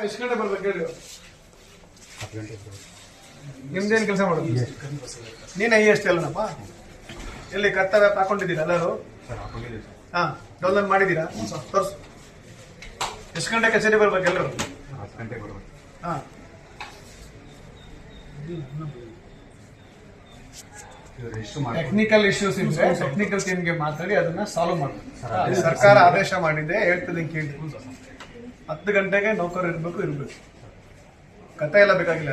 ಎಷ್ಟು ಗಂಟೆ ಬರ್ಬೇಕು ಹೇಳಿ. ನಿಮ್ದೇನು ಕೆಲಸ ಮಾಡೋದು? ನೀನು ಎಷ್ಟು ಅಲ್ಲನಪ್ಪ? ಎಲ್ಲಿ ಕರ್ತವ್ಯ ಹಾಕೊಂಡಿದ್ದೀರಾ ಎಲ್ಲರೂ? ಹಾಂ, ಡೌನ್ಲೋಡ್ ಮಾಡಿದ್ದೀರಾ? ತೋರಿಸು. ಎಷ್ಟು ಗಂಟೆ ಕಚೇರಿ ಬರ್ಬೇಕು ಎಲ್ಲರೂ? ಹಾಂ, ಟೆಕ್ನಿಕಲ್ ಇಶ್ಯೂಸ್ ಇದ್ರೆ ಟೆಕ್ನಿಕಲ್ ಟೀಮ್ಗೆ ಮಾತಾಡಿ ಅದನ್ನ ಸಾಲ್ವ್ ಮಾಡಬೇಕು. ಸರ್ಕಾರ ಆದೇಶ ಮಾಡಿದೆ, ಹೇಳ್ತದೆ ಕೇಳಿ. 10 ಗಂಟೆಗೆ ನೌಕರು ಇರಬೇಕು. ಕತೆ ಎಲ್ಲ ಬೇಕಾಗಿಲ್ಲ.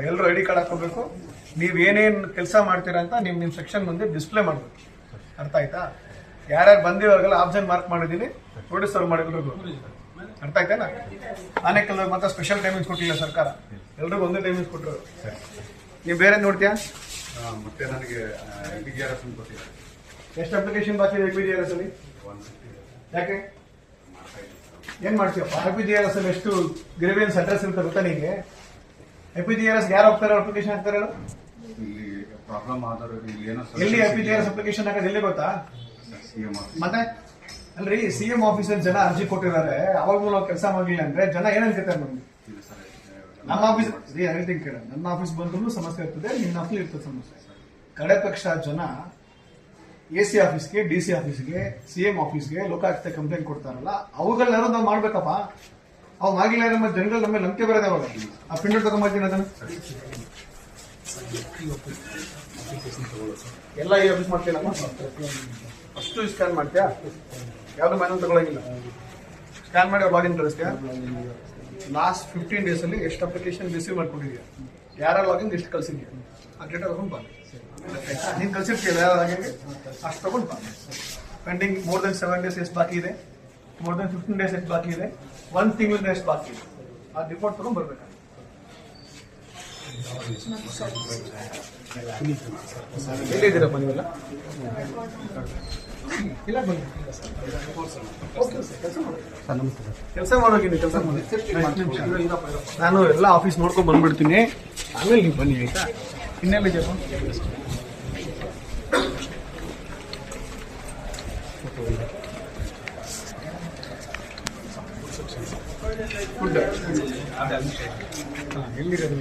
ಎಲ್ಲರೂ ಐಡಿ ಕಾರ್ಡ್ ಹಾಕೋಬೇಕು. ನೀವೇನೇನು ಕೆಲಸ ಮಾಡ್ತೀರಾ ಅಂತ ನಿಮ್ಮ ಸೆಕ್ಷನ್ ಮುಂದೆ ಡಿಸ್ಪ್ಲೇ ಮಾಡಬೇಕು. ಅರ್ಥ ಆಯ್ತಾ? ಯಾರ್ಯಾರು ಬಂದಿರೋರಿಗೆಲ್ಲ ಆಪ್ಷನ್ ಮಾರ್ಕ್ ಮಾಡಿದ್ದೀನಿ, ನೋಡಿ ಸರ್ವ್ ಮಾಡಿದ್ರು. ಅರ್ಥ ಆಯ್ತಾನಾ? ಆನೇಕಲ್ ಮಾತ್ರ ಸ್ಪೆಷಲ್ ಟೈಮಿಂಗ್ಸ್ ಕೊಟ್ಟಿಲ್ಲ ಸರ್ಕಾರ, ಎಲ್ರಿಗೂ ಒಂದೇ ಟೈಮಿಂಗ್ಸ್ ಕೊಟ್ಟರು. ನೀವು ಬೇರೆ ನೋಡ್ತೀಯಾ? ಮತ್ತೆ ನನಗೆ EPJRS ಕೊಟ್ಟಿಲ್ಲ. ಎಷ್ಟು ಅಪ್ಲಿಕೇಶನ್ ಬಾಕಿ ಇದೆ EPJRS ಅಲ್ಲಿ? ಯಾಕೆ ಏನ್ ಮಾಡ್ತೀಯಪ್ಪ? EPJRS ಅಲ್ಲಿ ಎಷ್ಟು ಗ್ರೀವಿಯನ್ಸ್ ಅಡ್ರೆಸ್ ಇರುತ್ತೆ ಗೊತ್ತಾ ನಿಮಗೆ? EPJRS ಯಾರು ಹೋಗ್ತಾರೆ ಅಪ್ಲಿಕೇಶನ್ ಹಾಕ್ತಾರೆ? ಇಲ್ಲಿ ಪ್ರಾಬ್ಲಮ್ ಆದರೂ ಎಲ್ಲಿ EPJRS ಅಪ್ಲಿಕೇಶನ್ ಹಾಕೋದು ಎಲ್ಲಿ ಗೊತ್ತಾ? ಮತ್ತೆ ಅಲ್ರಿ, CM ಆಫೀಸಲ್ಲಿ ಜನ ಅರ್ಜಿ ಕೊಟ್ಟಿದ್ದಾರೆ. ಅವಾಗೂ ನಾವು ಕೆಲಸ ಮಾಡಲಿಲ್ಲ ಅಂದ್ರೆ ಜನ ಏನ್ ಅನ್ಕೋತಾರೆ ನಮ್ಗೆ? ನಮ್ಮ ಆಫೀಸ್ ಹೇಳ್ತೀನಿ ಕೇಳ, ನನ್ನ ಆಫೀಸ್ ಬಂದ್ರೂ ಸಮಸ್ಯೆ ಇರ್ತದೆ, ನಿನ್ನ ಆಫೀಸ್ ಇರ್ತದೆ ಸಮಸ್ಯೆ. ಕಡೆ ಪಕ್ಷ ಜನ AC ಆಫೀಸ್ಗೆ, DC ಆಫೀಸ್ಗೆ, CM ಆಫೀಸ್ಗೆ ಲೋಕಾಯುಕ್ತ ಕಂಪ್ಲೇಂಟ್ ಕೊಡ್ತಾರಲ್ಲ, ಅವುಗಳನ್ನಾರು ನಾವು ಮಾಡ್ಬೇಕಪ್ಪ. ಅವು ಆಗಿಲ್ಲ ನಮ್ಮ ಜನಗಳು ನಮ್ಮ ನಂಬಿಕೆ ಬರೋದೇ ಅವಾಗ. ಆ ಪ್ರಿಂಟ್ ತಗೊಂಡ್ಬರ್ತೀನಿ ಅದನ್ನು ಎಲ್ಲ ಈ ಆಫೀಸ್ ಮಾಡ್ತೀನಮ್ಮ. ಅಷ್ಟು ಸ್ಕ್ಯಾನ್ ಮಾಡ್ತೀಯಾ? ಯಾವ್ದು ಮ್ಯಾನುವಲ್ ತಗೊಳಂಗಿಲ್ಲ. ಸ್ಕ್ಯಾನ್ ಮಾಡಿ ಲಾಗಿನ್ ಕಳಿಸ್ತೀಯಾ? ಲಾಸ್ಟ್ 15 days ಅಲ್ಲಿ ಎಷ್ಟು ಅಪ್ಲಿಕೇಶನ್ ರಿಸೀವ್ ಮಾಡ್ಕೊಂಡಿದ್ಯಾ, ಯಾರ ಲಾಗಿನ್ ಎಷ್ಟು ಕಳ್ಸಿದ್ಯಾ, ಆ ಡೇಟಾ ತಗೊಂಡು ಬಾ. ನೀನು ಕಳ್ಸಿರ್ತೀಯಲ್ಲ ಯಾರು ಹಾಗೆ, ಅಷ್ಟು ತಗೊಂಡು ಬಾ. ಪೆಂಡಿಂಗ್ ಮೋರ್ ದೆನ್ 7 days ಎಷ್ಟು ಬಾಕಿ ಇದೆ, ಮೋರ್ ದೆನ್ 15 days ಎಷ್ಟು ಬಾಕಿ ಇದೆ, 1 ತಿಂಗಳಿಂದ ಎಷ್ಟು ಬಾಕಿ ಇದೆ, ಆ ರಿಪೋರ್ಟ್ ತಗೊಂಡು ಬರ್ಬೇಕಾ. ಎಲ್ಲಿದ್ದೀರಪ್ಪ ನೀವೆಲ್ಲ? ಇಲ್ಲ ಬನ್ನಿ, ಕೆಲಸ ಮಾಡೋಗಿನಿ. ಕೆಲಸ ಮಾಡಿ ನಾನು ಎಲ್ಲ ಆಫೀಸ್ ನೋಡ್ಕೊಂಡು ಬಂದ್ಬಿಡ್ತೀನಿ, ಆಮೇಲೆ ನೀವು ಬನ್ನಿ ಆಯ್ತಾ? ಇನ್ನೆಲ್ಲಿದೆಯಪ್ಪ? ಎಲ್ಲಿರೋದು?